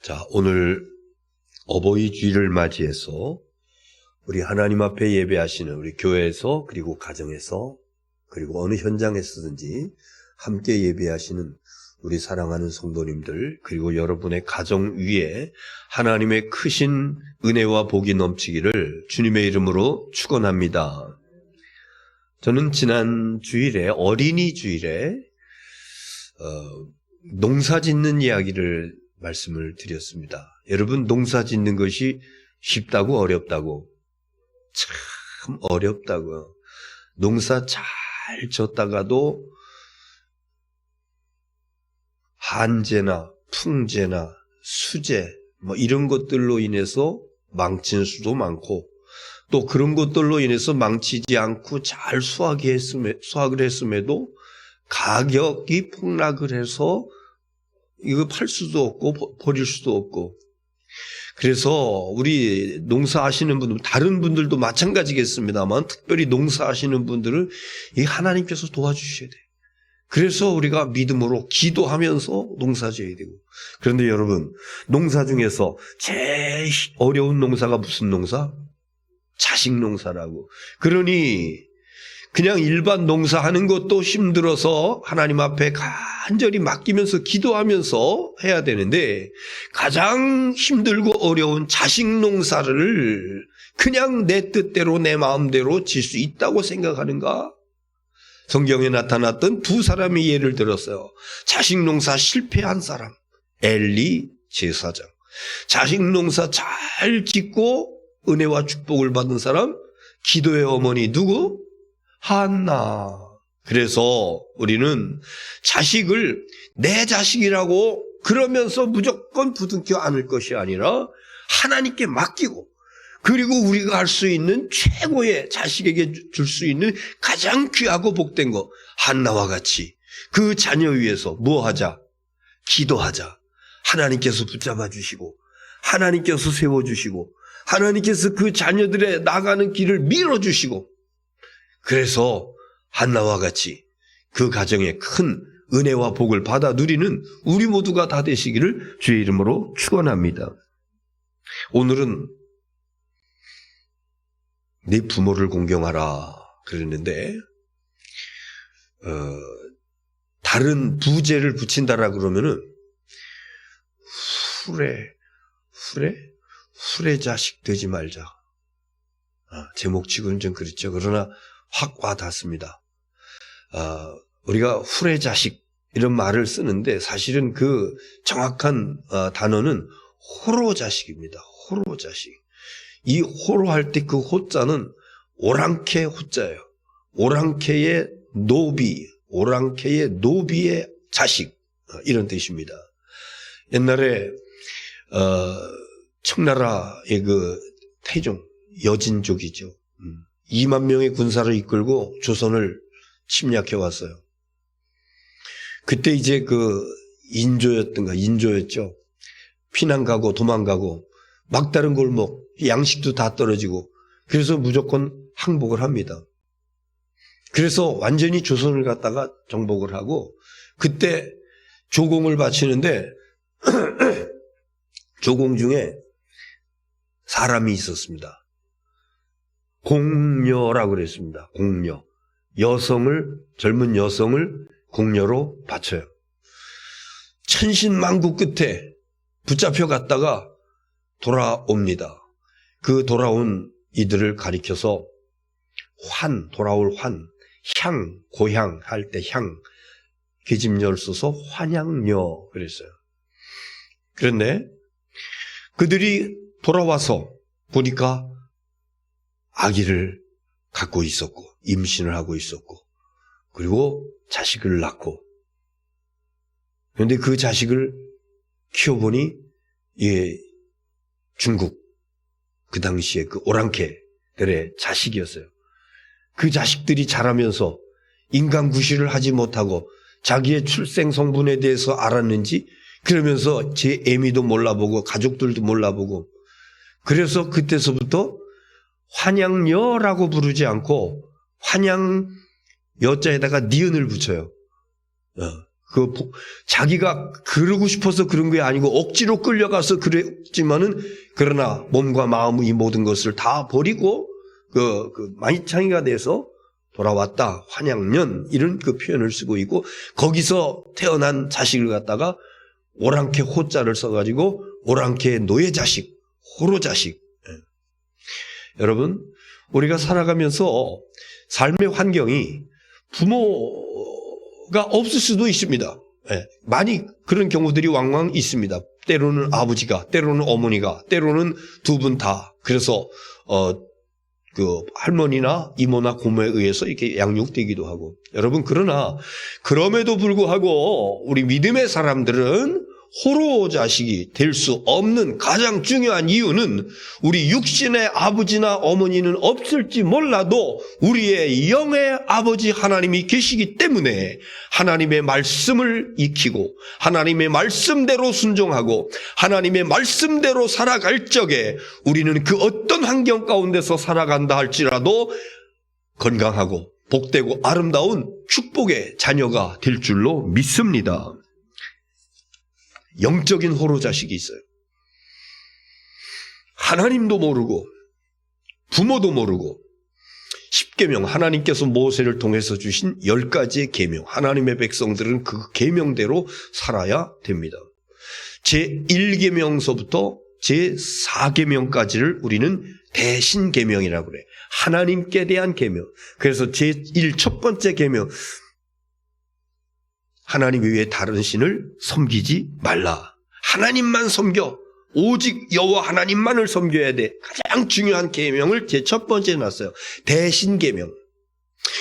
자, 오늘 어버이 주일을 맞이해서 우리 하나님 앞에 예배하시는 우리 교회에서 그리고 가정에서 그리고 어느 현장에서든지 함께 예배하시는 우리 사랑하는 성도님들 그리고 여러분의 가정 위에 하나님의 크신 은혜와 복이 넘치기를 주님의 이름으로 축원합니다. 저는 지난 주일에 어린이 주일에 농사 짓는 이야기를 말씀을 드렸습니다. 여러분, 농사 짓는 것이 쉽다고 어렵다고? 참 어렵다고요. 농사 잘 졌다가도 한재나 풍재나 수재 이런 것들로 인해서 망친 수도 많고 또 그런 것들로 인해서 망치지 않고 잘 수확을 했음에도 가격이 폭락을 해서 이거 팔 수도 없고 버릴 수도 없고. 그래서 우리 농사하시는 분들, 다른 분들도 마찬가지겠습니다만 특별히 농사하시는 분들은 이 하나님께서 도와주셔야 돼요. 그래서 우리가 믿음으로 기도하면서 농사 지어야 되고. 그런데 여러분, 농사 중에서 제일 어려운 농사가 무슨 농사? 자식 농사라고. 그러니 그냥 일반 농사하는 것도 힘들어서 하나님 앞에 간절히 맡기면서 기도하면서 해야 되는데 가장 힘들고 어려운 자식 농사를 그냥 내 뜻대로 내 마음대로 질 수 있다고 생각하는가? 성경에 나타났던 두 사람이 예를 들었어요. 자식 농사 실패한 사람, 엘리 제사장. 자식 농사 잘 짓고 은혜와 축복을 받은 사람, 기도의 어머니 누구? 한나. 그래서 우리는 자식을 내 자식이라고 그러면서 무조건 부둥켜 안을 것이 아니라 하나님께 맡기고 그리고 우리가 할 수 있는 최고의 자식에게 줄 수 있는 가장 귀하고 복된 거 한나와 같이 그 자녀 위해서 뭐 하자? 기도하자. 하나님께서 붙잡아 주시고 하나님께서 세워주시고 하나님께서 그 자녀들의 나가는 길을 밀어주시고 그래서 한나와 같이 그 가정에 큰 은혜와 복을 받아 누리는 우리 모두가 다 되시기를 주의 이름으로 축원합니다. 오늘은 네 부모를 공경하라 그랬는데 다른 부제를 붙인다라 그러면은 후레 자식 되지 말자. 제목치고는 좀 그렇죠. 그러나 확 와닿습니다. 우리가 후레 자식 이런 말을 쓰는데 사실은 그 정확한 단어는 호로 자식입니다. 호로 자식. 이 호로 할 때 그 호자는 오랑캐 호자예요. 오랑캐의 노비의 자식 이런 뜻입니다. 옛날에 청나라의 그 태종 여진족이죠. 2만 명의 군사를 이끌고 조선을 침략해 왔어요. 그때 이제 그 인조였죠. 피난 가고 도망가고 막다른 골목 양식도 다 떨어지고 그래서 무조건 항복을 합니다. 그래서 완전히 조선을 갖다가 정복을 하고 그때 조공을 바치는데 조공 중에 사람이 있었습니다. 공녀라고 그랬습니다. 공녀. 젊은 여성을 공녀로 바쳐요. 천신만고 끝에 붙잡혀 갔다가 돌아옵니다. 그 돌아온 이들을 가리켜서 돌아올 향, 고향 할 때 향, 계집녀를 써서 환향녀 그랬어요. 그런데 그들이 돌아와서 보니까 아기를 갖고 있었고 임신을 하고 있었고 그리고 자식을 낳고 그런데 그 자식을 키워보니 중국 그 당시에 그 오랑캐들의 자식이었어요. 그 자식들이 자라면서 인간 구실을 하지 못하고 자기의 출생 성분에 대해서 알았는지 그러면서 제 애미도 몰라보고 가족들도 몰라보고 그래서 그때서부터 환양녀라고 부르지 않고 환양 여자에다가 니은을 붙여요. 자기가 그러고 싶어서 그런 게 아니고 억지로 끌려가서 그랬지만은 그러나 몸과 마음 이 모든 것을 다 버리고 만이창이가 돼서 돌아왔다. 환양년 이런 표현을 쓰고 있고 거기서 태어난 자식을 갖다가 오랑캐 호자를 써가지고 오랑캐 노예자식, 호로자식. 여러분 우리가 살아가면서 삶의 환경이 부모가 없을 수도 있습니다. 많이 그런 경우들이 왕왕 있습니다. 때로는 아버지가, 때로는 어머니가, 때로는 두 분 다. 그래서 할머니나 이모나 고모에 의해서 이렇게 양육되기도 하고. 여러분 그러나 그럼에도 불구하고 우리 믿음의 사람들은 호로 자식이 될 수 없는 가장 중요한 이유는 우리 육신의 아버지나 어머니는 없을지 몰라도 우리의 영의 아버지 하나님이 계시기 때문에 하나님의 말씀을 익히고 하나님의 말씀대로 순종하고 하나님의 말씀대로 살아갈 적에 우리는 그 어떤 환경 가운데서 살아간다 할지라도 건강하고 복되고 아름다운 축복의 자녀가 될 줄로 믿습니다. 영적인 호로 자식이 있어요. 하나님도 모르고 부모도 모르고 10계명 하나님께서 모세를 통해서 주신 10가지의 계명 하나님의 백성들은 그 계명대로 살아야 됩니다. 제1계명서부터 제4계명까지를 우리는 대신계명이라고 그래. 하나님께 대한 계명. 그래서 제1 첫 번째 계명 하나님 외에 다른 신을 섬기지 말라. 하나님만 섬겨. 오직 여호와 하나님만을 섬겨야 돼. 가장 중요한 계명을 제 첫 번째에 놨어요. 대신계명.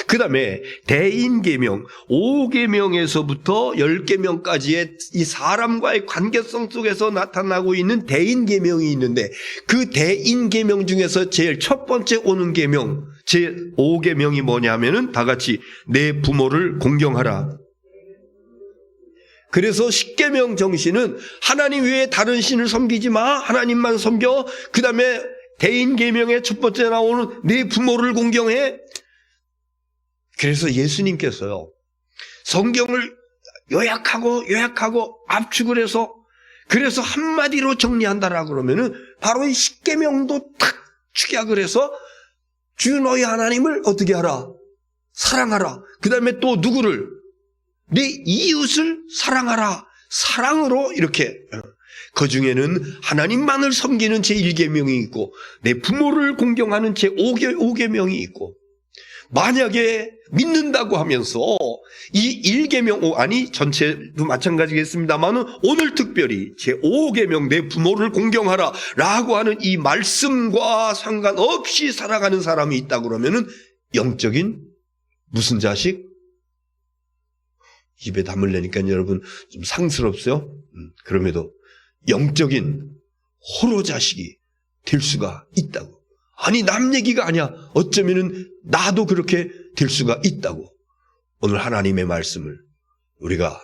그 다음에 대인계명 5계명에서부터 10계명까지의 이 사람과의 관계성 속에서 나타나고 있는 대인계명이 있는데 그 대인계명 중에서 제일 첫 번째 오는 계명 제 5계명이 뭐냐면은 다 같이 내 부모를 공경하라. 그래서 10계명 정신은 하나님 외에 다른 신을 섬기지 마. 하나님만 섬겨. 그 다음에 대인계명의 첫 번째 나오는 내 부모를 공경해. 그래서 예수님께서요. 성경을 요약하고 압축을 해서 그래서 한마디로 정리한다라고 그러면은 바로 이 10계명도 탁 축약을 해서 주 너희 하나님을 어떻게 하라? 사랑하라. 그 다음에 또 누구를? 내 이웃을 사랑하라. 사랑으로 이렇게 그 중에는 하나님만을 섬기는 제1계명이 있고 내 부모를 공경하는 제5계명이 있고 만약에 믿는다고 하면서 이 1계명 아니 전체도 마찬가지겠습니다만 오늘 특별히 제5계명 내 부모를 공경하라 라고 하는 이 말씀과 상관없이 살아가는 사람이 있다 그러면은 영적인 무슨 자식? 입에 담으려니까 여러분 좀 상스럽어요. 그럼에도 영적인 호로 자식이 될 수가 있다고. 아니 남 얘기가 아니야. 어쩌면은 나도 그렇게 될 수가 있다고. 오늘 하나님의 말씀을 우리가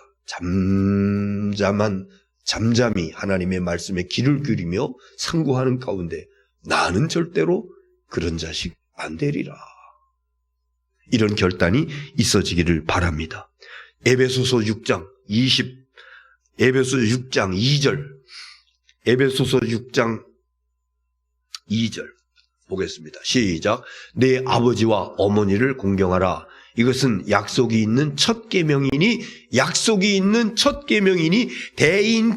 잠잠히 하나님의 말씀에 귀를 기울이며 상고하는 가운데 나는 절대로 그런 자식 안 되리라. 이런 결단이 있어지기를 바랍니다. 에베소서 6장 2절 에베소서 6장 2절 보겠습니다. 시작. 내 아버지와 어머니를 공경하라. 이것은 약속이 있는 첫 계명이니 대인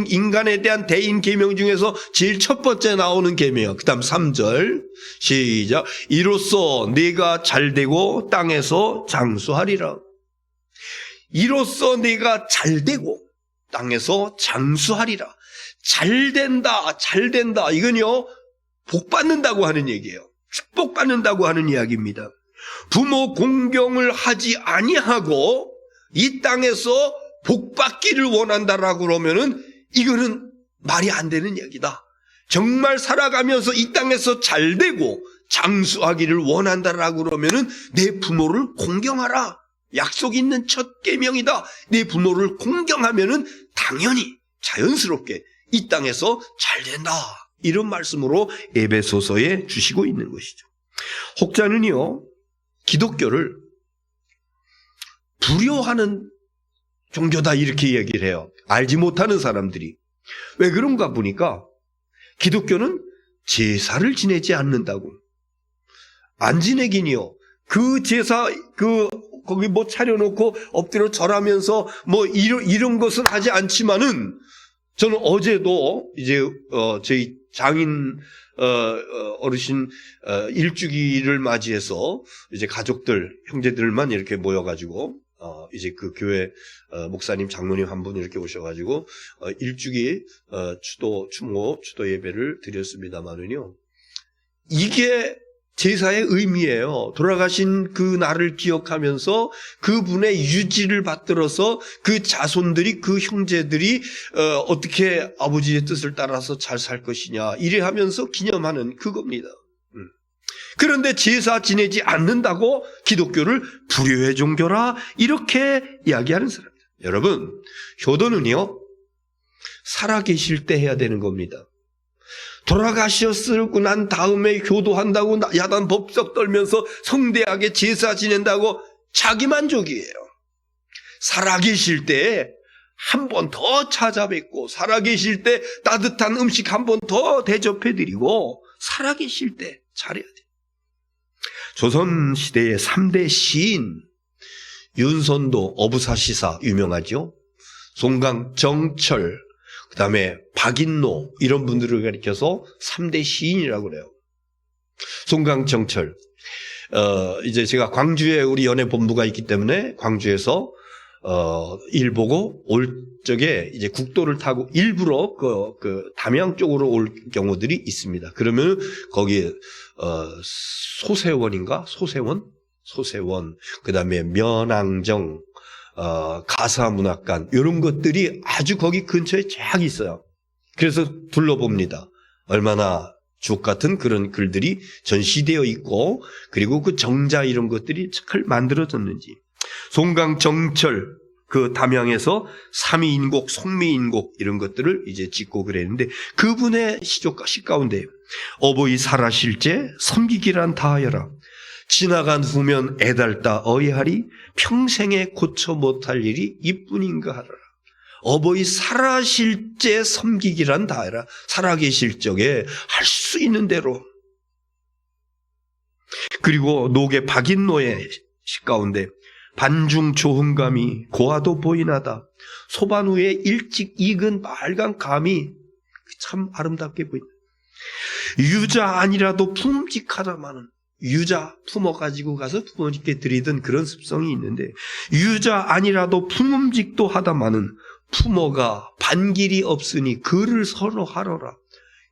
인간에 대한 대인 계명 중에서 제일 첫 번째 나오는 계명. 그다음 3절 시작. 이로써 네가 잘되고 땅에서 장수하리라. 이로써 네가 잘되고 땅에서 장수하리라. 잘된다. 이건요 복받는다고 하는 얘기예요. 축복받는다고 하는 이야기입니다. 부모 공경을 하지 아니하고 이 땅에서 복받기를 원한다라고 그러면은 이거는 말이 안 되는 얘기다. 정말 살아가면서 이 땅에서 잘되고 장수하기를 원한다라고 그러면은 내 부모를 공경하라. 약속 있는 첫 계명이다. 내 부모를 공경하면은 당연히 자연스럽게 이 땅에서 잘된다. 이런 말씀으로 에베소서에 주시고 있는 것이죠. 혹자는요 기독교를 불효하는 종교다 이렇게 얘기를 해요. 알지 못하는 사람들이. 왜 그런가 보니까 기독교는 제사를 지내지 않는다고. 안 지내긴요. 그 제사 거기 뭐 차려놓고 엎드려 절하면서 뭐 이런 것은 하지 않지만은 저는 어제도 이제 저희 장인 어르신 일주기를 맞이해서 이제 가족들 형제들만 이렇게 모여가지고 이제 그 교회 목사님 장로님 한 분 이렇게 오셔가지고 일주기 추도 예배를 드렸습니다만은요, 이게 제사의 의미예요. 돌아가신 그 날을 기억하면서 그분의 유지를 받들어서 그 자손들이, 그 형제들이 어떻게 아버지의 뜻을 따라서 잘 살 것이냐 이래 하면서 기념하는 그겁니다. 그런데 제사 지내지 않는다고 기독교를 불효의 종교라 이렇게 이야기하는 사람입니다. 여러분, 효도는요 살아계실 때 해야 되는 겁니다. 돌아가셨고 난 다음에 효도한다고 야단 법석 떨면서 성대하게 제사 지낸다고 자기만족이에요. 살아계실 때 한 번 더 찾아뵙고, 살아계실 때 따뜻한 음식 한 번 더 대접해드리고, 살아계실 때 잘해야 돼요. 조선시대의 3대 시인, 윤선도, 어부사시사 유명하죠. 송강, 정철, 그 다음에 박인노 이런 분들을 가리켜서 3대 시인이라고 그래요. 송강, 정철. 이제 제가 광주에 우리 연예 본부가 있기 때문에 광주에서 일 보고 올 적에 이제 국도를 타고 일부러 그 담양 쪽으로 올 경우들이 있습니다. 그러면 거기 소세원, 그 다음에 면항정, 가사문학관 이런 것들이 아주 거기 근처에 쫙 있어요. 그래서 둘러봅니다. 얼마나 주옥 같은 그런 글들이 전시되어 있고, 그리고 그 정자 이런 것들이 잘 만들어졌는지. 송강, 정철, 그 담양에서 삼위인곡, 송미인곡 이런 것들을 이제 짓고 그랬는데, 그분의 시 가운데 어버이 살아실제 섬기기란 다하여라. 지나간 후면 애달다 어이하리. 평생에 고쳐 못할 일이 이뿐인가 하라. 어버이 살아실제 섬기기란 다하여라. 살아계실 적에 할 수 있는 대로. 그리고 노계 박인노의 시 가운데 반중 조흥감이 고화도 보이나다. 소반 후에 일찍 익은 빨간 감이 참 아름답게 보인다. 유자 아니라도 품직하다마는, 유자 품어가지고 가서 부모님께 드리던 그런 습성이 있는데, 유자 아니라도 품음직도 하다마는 품어가 반길이 없으니 그를 선호하러라.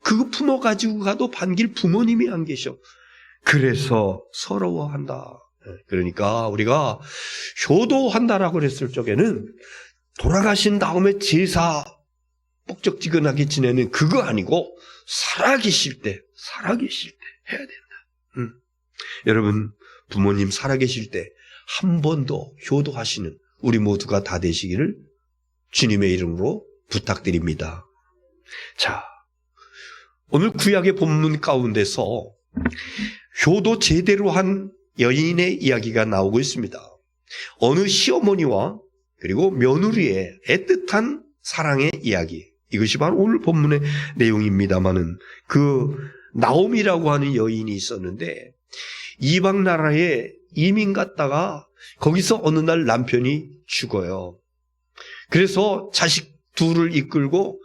그거 품어가지고 가도 반길 부모님이 안 계셔. 그래서 서러워한다. 그러니까 우리가 효도한다라고 그랬을 적에는 돌아가신 다음에 제사 뻑적지근하게 지내는 그거 아니고 살아계실 때 해야 된다. 여러분, 부모님 살아계실 때 한 번 더 효도하시는 우리 모두가 다 되시기를 주님의 이름으로 부탁드립니다. 자, 오늘 구약의 본문 가운데서 효도 제대로 한 여인의 이야기가 나오고 있습니다. 어느 시어머니와 그리고 며느리의 애틋한 사랑의 이야기, 이것이 바로 오늘 본문의 내용입니다마는, 그 나옴이라고 하는 여인이 있었는데 이방 나라에 이민 갔다가 거기서 어느 날 남편이 죽어요. 그래서 자식 둘을 이끌고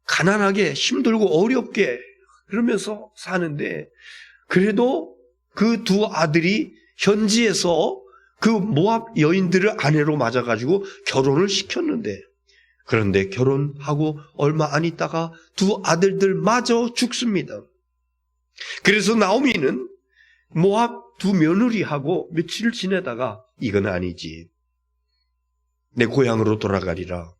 가난하게 힘들고 어렵게 그러면서 사는데, 그래도 그 두 아들이 현지에서 그 모압 여인들을 아내로 맞아가지고 결혼을 시켰는데, 그런데 결혼하고 얼마 안 있다가 두 아들들마저 죽습니다. 그래서 나오미는 모압 두 며느리하고 며칠 지내다가 이건 아니지, 내 고향으로 돌아가리라,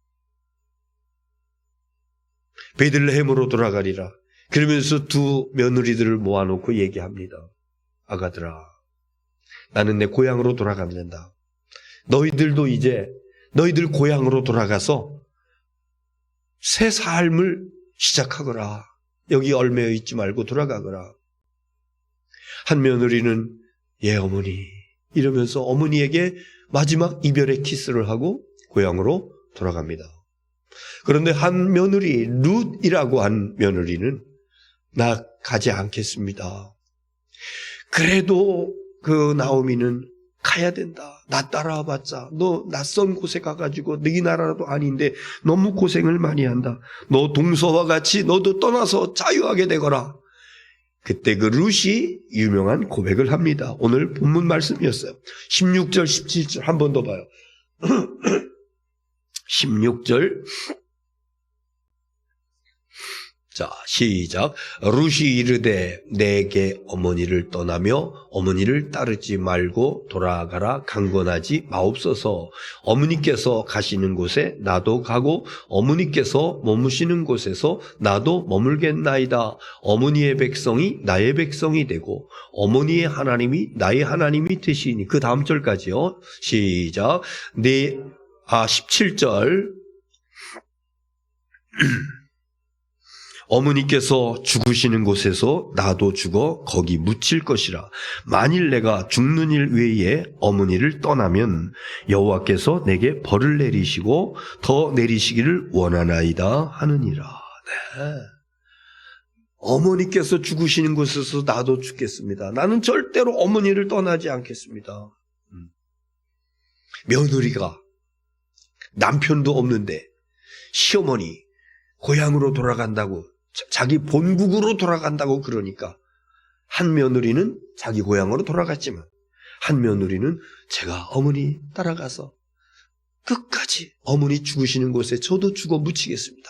베들레헴으로 돌아가리라. 그러면서 두 며느리들을 모아놓고 얘기합니다. 아가들아, 나는 내 고향으로 돌아간다. 너희들도 이제 너희들 고향으로 돌아가서 새 삶을 시작하거라. 여기 얽매여 있지 말고 돌아가거라. 한 며느리는 예 어머니 이러면서 어머니에게 마지막 이별의 키스를 하고 고향으로 돌아갑니다. 그런데 한 며느리, 룻이라고 한 며느리는 나 가지 않겠습니다. 그래도 그 나오미는 가야 된다. 나 따라와 봤자 너 낯선 곳에 가가지고 네 나라도 아닌데 너무 고생을 많이 한다. 너 동서와 같이 너도 떠나서 자유하게 되거라. 그때 그 룻이 유명한 고백을 합니다. 오늘 본문 말씀이었어요. 16절 17절 한 번 더 봐요. 16절 자, 시작. 룻이 이르되 내게 어머니를 떠나며 어머니를 따르지 말고 돌아가라 강권하지 마옵소서. 어머니께서 가시는 곳에 나도 가고 어머니께서 머무시는 곳에서 나도 머물겠나이다. 어머니의 백성이 나의 백성이 되고 어머니의 하나님이 나의 하나님이 되시니. 그 다음 절까지요. 시작. 17절 어머니께서 죽으시는 곳에서 나도 죽어 거기 묻힐 것이라. 만일 내가 죽는 일 외에 어머니를 떠나면 여호와께서 내게 벌을 내리시고 더 내리시기를 원하나이다 하느니라. 네. 어머니께서 죽으시는 곳에서 나도 죽겠습니다. 나는 절대로 어머니를 떠나지 않겠습니다. 며느리가 남편도 없는데 시어머니 고향으로 돌아간다고, 자기 본국으로 돌아간다고 그러니까 한 며느리는 자기 고향으로 돌아갔지만 한 며느리는 제가 어머니 따라가서 끝까지 어머니 죽으시는 곳에 저도 죽어 묻히겠습니다.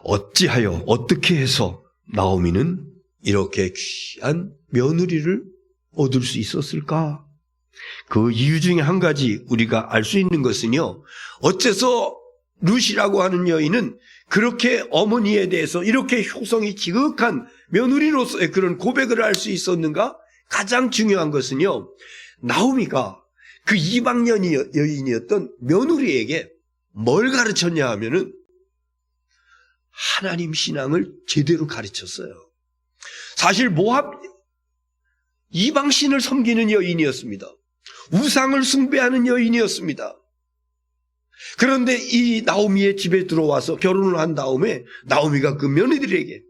어찌하여 어떻게 해서 나오미는 이렇게 귀한 며느리를 얻을 수 있었을까? 그 이유 중에 한 가지 우리가 알 수 있는 것은요, 어째서 룻이라고 하는 여인은 그렇게 어머니에 대해서 이렇게 효성이 지극한 며느리로서의 그런 고백을 할 수 있었는가? 가장 중요한 것은요, 나오미가 그 이방 여인이었던 며느리에게 뭘 가르쳤냐 하면은 하나님 신앙을 제대로 가르쳤어요. 사실 모압 이방신을 섬기는 여인이었습니다. 우상을 숭배하는 여인이었습니다. 그런데 이 나오미의 집에 들어와서 결혼을 한 다음에 나오미가 그 며느리들에게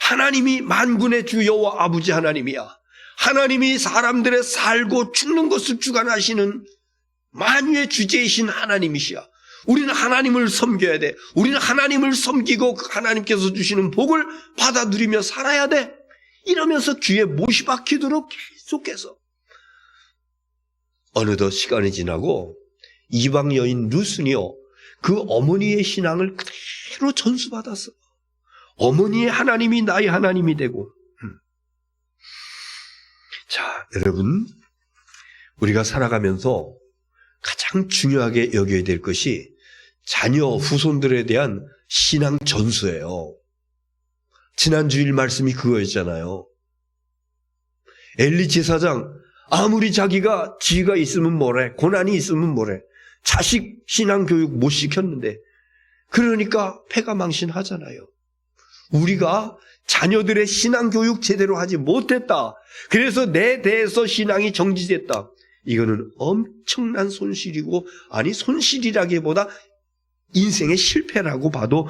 하나님이 만군의 주 여호와 아버지 하나님이야. 하나님이 사람들의 살고 죽는 것을 주관하시는 만유의 주제이신 하나님이시야. 우리는 하나님을 섬겨야 돼. 우리는 하나님을 섬기고 그 하나님께서 주시는 복을 받아 누리며 살아야 돼. 이러면서 귀에 못이 박히도록 계속해서 어느덧 시간이 지나고 이방 여인 룻은요, 그 어머니의 신앙을 그대로 전수받았어. 어머니의 하나님이 나의 하나님이 되고. 자, 여러분, 우리가 살아가면서 가장 중요하게 여겨야 될 것이 자녀 후손들에 대한 신앙 전수예요. 지난 주일 말씀이 그거였잖아요. 엘리 제사장, 아무리 자기가 지위가 있으면 뭐래, 고난이 있으면 뭐래, 자식 신앙 교육 못 시켰는데 그러니까 패가 망신하잖아요. 우리가 자녀들의 신앙 교육 제대로 하지 못했다. 그래서 내 대해서 신앙이 정지됐다. 이거는 엄청난 손실이고, 아니 손실이라기보다 인생의 실패라고 봐도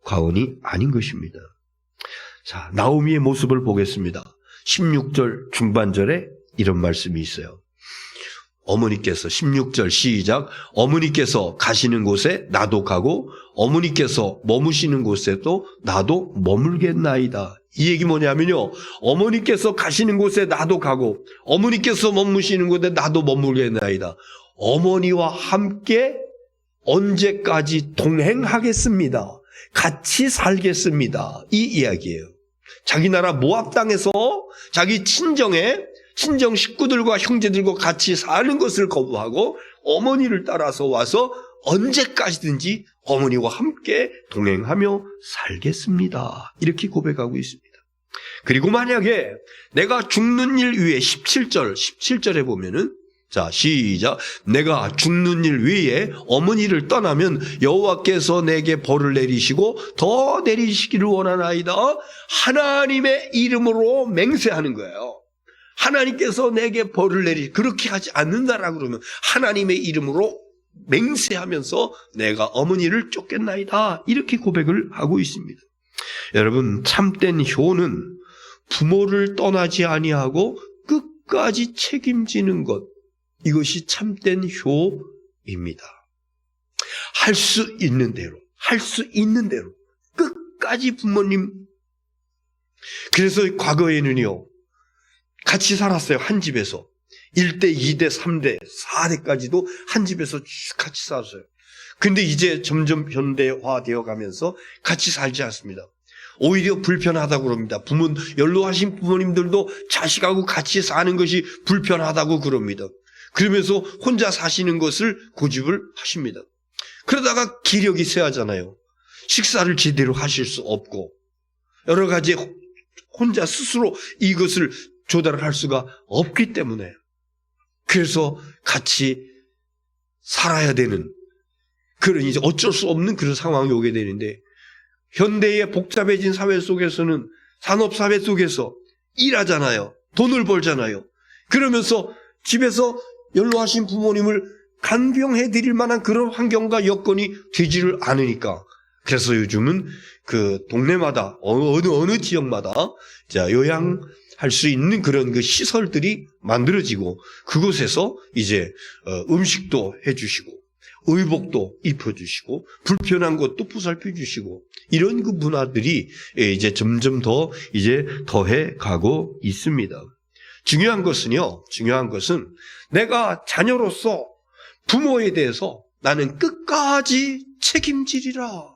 과언이 아닌 것입니다. 자, 나오미의 모습을 보겠습니다. 16절 중반절에 이런 말씀이 있어요. 어머니께서 16절 시작. 어머니께서 가시는 곳에 나도 가고 어머니께서 머무시는 곳에도 나도 머물겠나이다. 이 얘기 뭐냐면요, 어머니께서 가시는 곳에 나도 가고 어머니께서 머무시는 곳에 나도 머물겠나이다. 어머니와 함께 언제까지 동행하겠습니다. 같이 살겠습니다. 이 이야기예요. 자기 나라 모압 땅에서 자기 친정 식구들과 형제들과 같이 사는 것을 거부하고 어머니를 따라서 와서 언제까지든지 어머니와 함께 동행하며 살겠습니다. 이렇게 고백하고 있습니다. 그리고 만약에 내가 죽는 일 위에 17절에 보면은, 자, 시작. 내가 죽는 일 위에 어머니를 떠나면 여호와께서 내게 벌을 내리시고 더 내리시기를 원하나이다. 하나님의 이름으로 맹세하는 거예요. 하나님께서 내게 벌을 그렇게 하지 않는다라고 그러면 하나님의 이름으로 맹세하면서 내가 어머니를 쫓겠나이다, 이렇게 고백을 하고 있습니다. 여러분, 참된 효는 부모를 떠나지 아니하고 끝까지 책임지는 것, 이것이 참된 효입니다. 할 수 있는 대로, 할 수 있는 대로 끝까지 부모님. 그래서 과거에는요, 같이 살았어요. 한 집에서 1대, 2대, 3대, 4대까지도 한 집에서 같이 살았어요. 근데 이제 점점 현대화되어 가면서 같이 살지 않습니다. 오히려 불편하다고 그럽니다. 연로하신 부모님들도 자식하고 같이 사는 것이 불편하다고 그럽니다. 그러면서 혼자 사시는 것을 고집을 하십니다. 그러다가 기력이 쇠하잖아요. 식사를 제대로 하실 수 없고 여러 가지 혼자 스스로 이것을 조달을 할 수가 없기 때문에, 그래서 같이 살아야 되는 그런 이제 어쩔 수 없는 그런 상황이 오게 되는데, 현대의 복잡해진 사회 속에서는, 산업사회 속에서 일하잖아요. 돈을 벌잖아요. 그러면서 집에서 연로하신 부모님을 간병해 드릴 만한 그런 환경과 여건이 되지를 않으니까, 그래서 요즘은 그 동네마다 어느 지역마다 자 요양할 수 있는 그런 그 시설들이 만들어지고, 그곳에서 이제 음식도 해주시고 의복도 입혀주시고 불편한 것도 보살펴 주시고, 이런 그 문화들이 이제 점점 더 이제 더해 가고 있습니다. 중요한 것은 내가 자녀로서 부모에 대해서 나는 끝까지 책임지리라.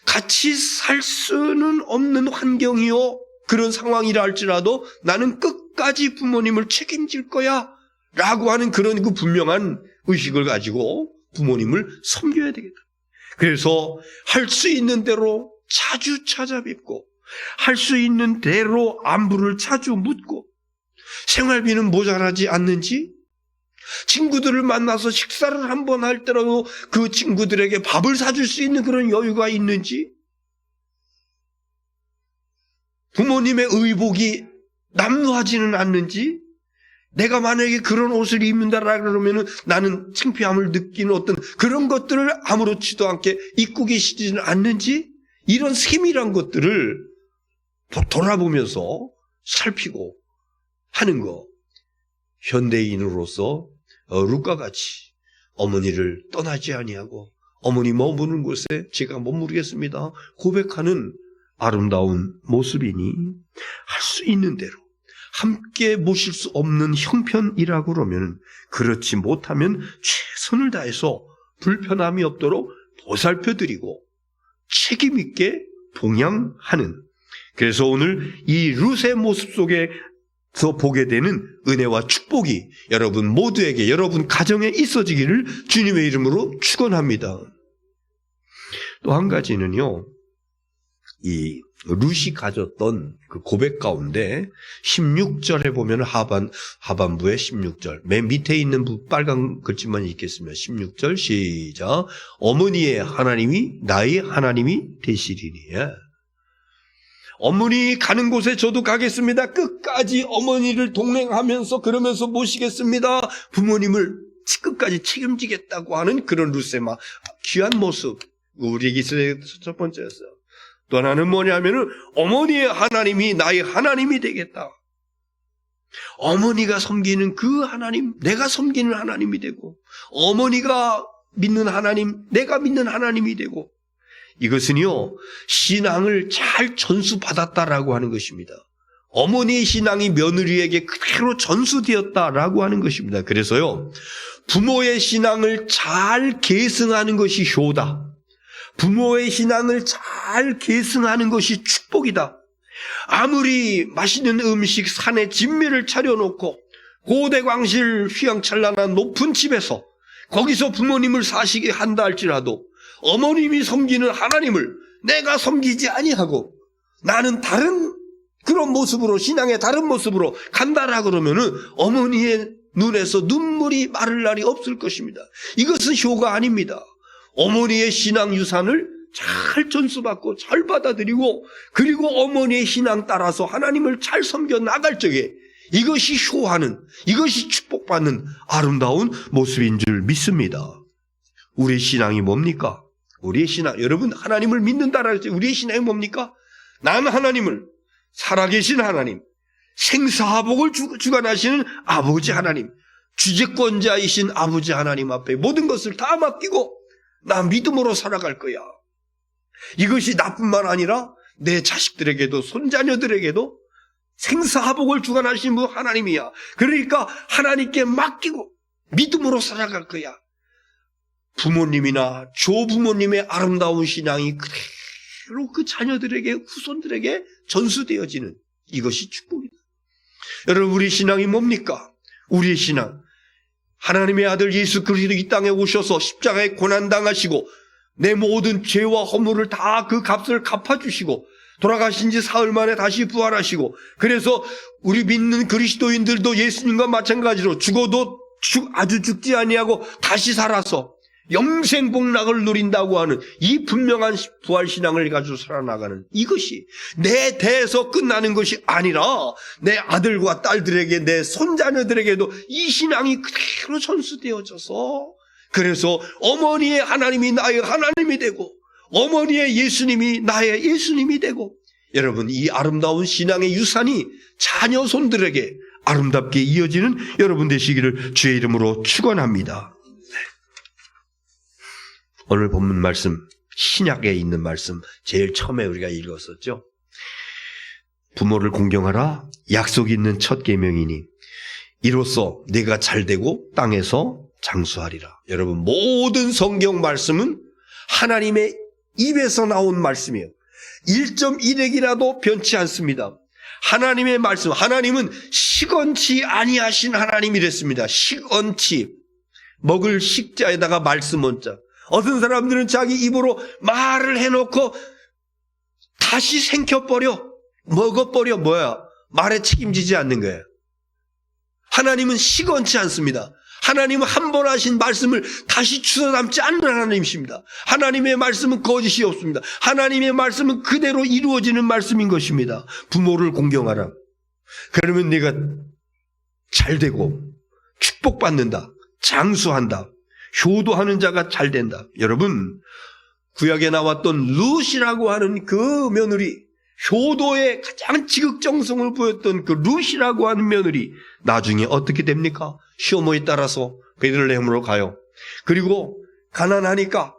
같이 살 수는 없는 환경이요, 그런 상황이라 할지라도 나는 끝까지 부모님을 책임질 거야 라고 하는 그런 그 분명한 의식을 가지고 부모님을 섬겨야 되겠다. 그래서 할 수 있는 대로 자주 찾아뵙고, 할 수 있는 대로 안부를 자주 묻고, 생활비는 모자라지 않는지, 친구들을 만나서 식사를 한번 할 때라도 그 친구들에게 밥을 사줄 수 있는 그런 여유가 있는지, 부모님의 의복이 남루하지는 않는지, 내가 만약에 그런 옷을 입는다라 그러면은 나는 창피함을 느끼는 어떤 그런 것들을 아무렇지도 않게 입고 계시지는 않는지, 이런 세밀한 것들을 돌아보면서 살피고 하는 거, 현대인으로서 룻과 같이 어머니를 떠나지 아니하고 어머니 머무는 곳에 제가 머무르겠습니다 고백하는 아름다운 모습이니, 할 수 있는 대로 함께 모실 수 없는 형편이라고 그러면, 그렇지 못하면 최선을 다해서 불편함이 없도록 보살펴드리고 책임 있게 봉양하는, 그래서 오늘 이 룻의 모습 속에서 보게 되는 은혜와 축복이 여러분 모두에게, 여러분 가정에 있어지기를 주님의 이름으로 축원합니다. 또 한 가지는요, 이 룻이 가졌던 그 고백 가운데 16절에 보면 하반부에 16절 맨 밑에 있는 빨간 글씨만 읽겠습니다. 16절 시작. 어머니의 하나님이 나의 하나님이 되시리니. 어머니 가는 곳에 저도 가겠습니다. 끝까지 어머니를 동행하면서 그러면서 모시겠습니다. 부모님을 끝까지 책임지겠다고 하는 그런 룻의 막 귀한 모습, 우리 기술의 첫 번째였어요. 또 하나는 뭐냐면은 어머니의 하나님이 나의 하나님이 되겠다. 어머니가 섬기는 그 하나님, 내가 섬기는 하나님이 되고, 어머니가 믿는 하나님, 내가 믿는 하나님이 되고, 이것은요 신앙을 잘 전수받았다라고 하는 것입니다. 어머니의 신앙이 며느리에게 그대로 전수되었다라고 하는 것입니다. 그래서요 부모의 신앙을 잘 계승하는 것이 효다. 부모의 신앙을 잘 계승하는 것이 축복이다. 아무리 맛있는 음식 산에 진미를 차려놓고 고대광실 휘황찬란한 높은 집에서 거기서 부모님을 사시게 한다 할지라도 어머님이 섬기는 하나님을 내가 섬기지 아니하고 나는 다른 그런 모습으로, 신앙의 다른 모습으로 간다라 그러면은 어머니의 눈에서 눈물이 마를 날이 없을 것입니다. 이것은 효가 아닙니다. 어머니의 신앙 유산을 잘 전수받고 잘 받아들이고, 그리고 어머니의 신앙 따라서 하나님을 잘 섬겨 나갈 적에 이것이 효하는, 이것이 축복받는 아름다운 모습인 줄 믿습니다. 우리의 신앙이 뭡니까? 우리의 신앙, 여러분 하나님을 믿는다라고 했죠. 우리의 신앙이 뭡니까? 난 하나님을, 살아계신 하나님, 생사화복을 주관하시는 아버지 하나님, 주재권자이신 아버지 하나님 앞에 모든 것을 다 맡기고 나 믿음으로 살아갈 거야. 이것이 나뿐만 아니라 내 자식들에게도 손자녀들에게도 생사화복을 주관하시는 분 하나님이야. 그러니까 하나님께 맡기고 믿음으로 살아갈 거야. 부모님이나 조부모님의 아름다운 신앙이 그대로 그 자녀들에게, 후손들에게 전수되어지는 이것이 축복이다. 여러분, 우리 신앙이 뭡니까? 우리의 신앙, 하나님의 아들 예수 그리스도 이 땅에 오셔서 십자가에 고난당하시고 내 모든 죄와 허물을 다 그 값을 갚아주시고 돌아가신 지 사흘 만에 다시 부활하시고, 그래서 우리 믿는 그리스도인들도 예수님과 마찬가지로 죽어도 아주 죽지 아니하고 다시 살아서 영생 복락을 누린다고 하는 이 분명한 부활신앙을 가지고 살아나가는 이것이 내 대에서 끝나는 것이 아니라 내 아들과 딸들에게, 내 손자녀들에게도 이 신앙이 그대로 전수되어져서, 그래서 어머니의 하나님이 나의 하나님이 되고 어머니의 예수님이 나의 예수님이 되고, 여러분 이 아름다운 신앙의 유산이 자녀 손들에게 아름답게 이어지는 여러분 되시기를 주의 이름으로 축원합니다. 오늘 본문 말씀, 신약에 있는 말씀 제일 처음에 우리가 읽었었죠. 부모를 공경하라, 약속이 있는 첫 계명이니 이로써 내가 잘되고 땅에서 장수하리라. 여러분 모든 성경 말씀은 하나님의 입에서 나온 말씀이에요. 1.1핵이라도 변치 않습니다. 하나님의 말씀, 하나님은 시건치 아니하신 하나님이랬습니다. 시건치, 먹을 식자에다가 말씀 원자. 어떤 사람들은 자기 입으로 말을 해놓고 다시 생켜버려, 먹어버려. 뭐야? 말에 책임지지 않는 거예요. 하나님은 시건치 않습니다. 하나님은 한 번 하신 말씀을 다시 주워담지 않는 하나님이십니다. 하나님의 말씀은 거짓이 없습니다. 하나님의 말씀은 그대로 이루어지는 말씀인 것입니다. 부모를 공경하라. 그러면 네가 잘되고 축복받는다, 장수한다, 효도하는 자가 잘된다. 여러분, 구약에 나왔던 룻이라고 하는 그 며느리, 효도에 가장 지극정성을 보였던 그 룻이라고 하는 며느리, 나중에 어떻게 됩니까? 시어머니 따라서 베들레헴으로 가요. 그리고 가난하니까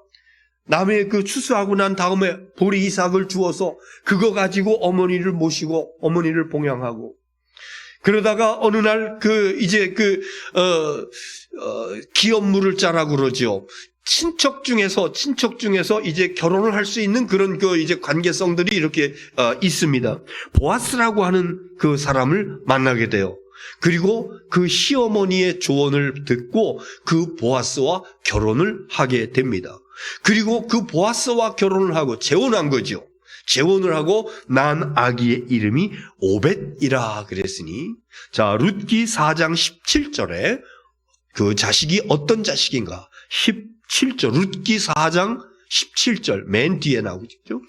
남의 그 추수하고 난 다음에 보리 이삭을 주어서 그거 가지고 어머니를 모시고 어머니를 봉양하고, 그러다가 어느 날 기업물을 짜라고 그러죠. 친척 중에서 이제 결혼을 할 수 있는 그런 이제 관계성들이 이렇게 있습니다. 보아스라고 하는 그 사람을 만나게 돼요. 그리고 그 시어머니의 조언을 듣고 그 보아스와 결혼을 하게 됩니다. 그리고 그 보아스와 결혼을 하고 재혼한 거죠. 재혼을 하고 난 아기의 이름이 오벳이라 그랬으니, 자, 룻기 4장 17절에 그 자식이 어떤 자식인가? 17절, 룻기 4장 17절 맨 뒤에 나오죠.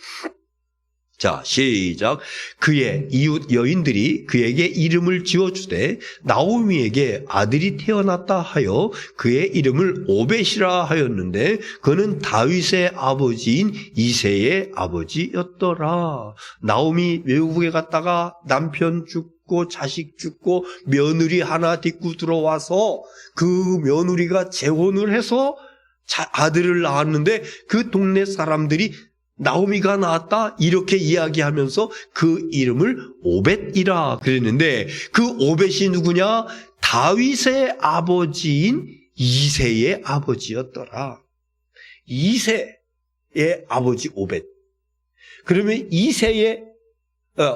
자, 시작. 그의 이웃 여인들이 그에게 이름을 지어주되 나오미에게 아들이 태어났다 하여 그의 이름을 오벳이라 하였는데 그는 다윗의 아버지인 이새의 아버지였더라. 나오미 외국에 갔다가 남편 죽고 자식 죽고 며느리 하나 데리고 들어와서 그 며느리가 재혼을 해서 아들을 낳았는데 그 동네 사람들이 나오미가 낳았다 이렇게 이야기하면서 그 이름을 오벳이라 그랬는데, 그 오벳이 누구냐? 다윗의 아버지인 이새의 아버지였더라. 이새의 아버지 오벳. 그러면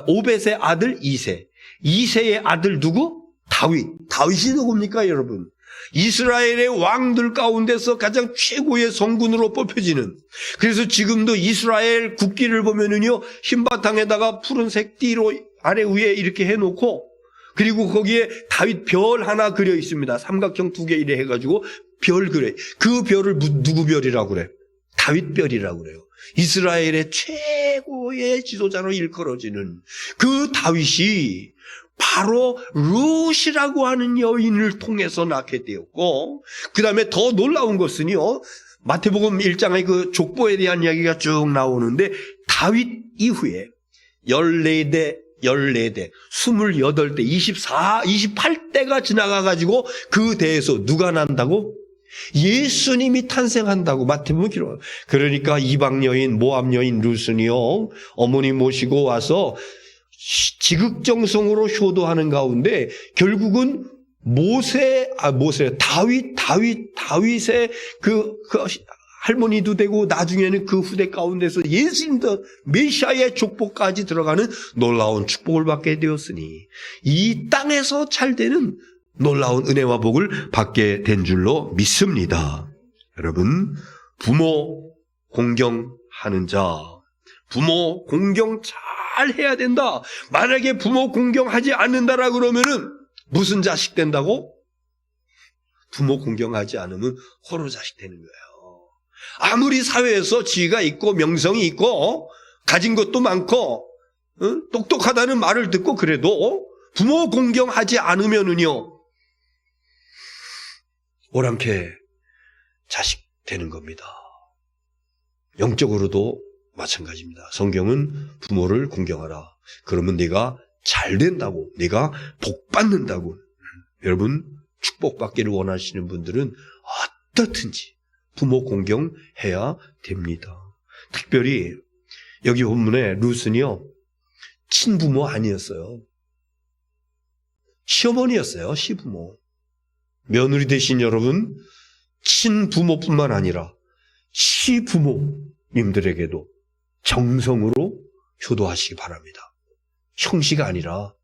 오벳의 아들 이새. 이새의 아들 누구? 다윗. 다윗이 누굽니까, 여러분? 이스라엘의 왕들 가운데서 가장 최고의 성군으로 뽑혀지는, 그래서 지금도 이스라엘 국기를 보면은요, 흰 바탕에다가 푸른색 띠로 아래 위에 이렇게 해놓고, 그리고 거기에 다윗 별 하나 그려 있습니다. 삼각형 2개 이래 해가지고 별 그래. 그 별을 누구 별이라고 그래? 다윗 별이라고 그래요. 이스라엘의 최고의 지도자로 일컬어지는 그 다윗이 바로 룻이라고 하는 여인을 통해서 낳게 되었고, 그 다음에 더 놀라운 것은요, 마태복음 1장의 그 족보에 대한 이야기가 쭉 나오는데, 다윗 이후에 14대, 28대, 28대가 지나가가지고 그 대에서 누가 난다고? 예수님이 탄생한다고 마태복음 기록해요. 그러니까 이방 여인, 모압 여인 룻은요, 어머니 모시고 와서 지극정성으로 효도하는 가운데 결국은 다윗의 그 할머니도 되고 나중에는 그 후대 가운데서 예수님도 메시아의 족보까지 들어가는 놀라운 축복을 받게 되었으니 이 땅에서 잘 되는 놀라운 은혜와 복을 받게 된 줄로 믿습니다. 여러분, 부모 공경하는 자, 부모 공경 잘 해야 된다. 만약에 부모 공경하지 않는다라 그러면은 무슨 자식 된다고? 부모 공경하지 않으면 호로 자식 되는 거예요. 아무리 사회에서 지위가 있고 명성이 있고 가진 것도 많고 똑똑하다는 말을 듣고 그래도 부모 공경하지 않으면은요, 오랑캐 자식 되는 겁니다. 영적으로도 마찬가지입니다. 성경은 부모를 공경하라. 그러면 네가 잘 된다고, 네가 복 받는다고. 여러분, 축복받기를 원하시는 분들은 어떻든지 부모 공경해야 됩니다. 특별히 여기 본문에 룻은요, 친부모 아니었어요. 시어머니였어요. 시부모. 며느리 되신 여러분, 친부모뿐만 아니라 시부모님들에게도 정성으로 효도하시기 바랍니다. 형식이 아니라,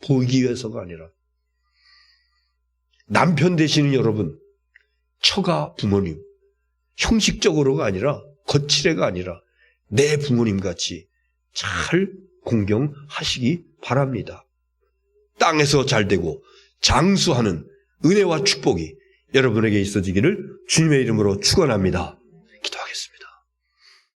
보이기 위해서가 아니라. 남편 되시는 여러분, 처가 부모님, 형식적으로가 아니라, 거칠애가 아니라 내 부모님 같이 잘 공경하시기 바랍니다. 땅에서 잘 되고 장수하는 은혜와 축복이 여러분에게 있어지기를 주님의 이름으로 축원합니다.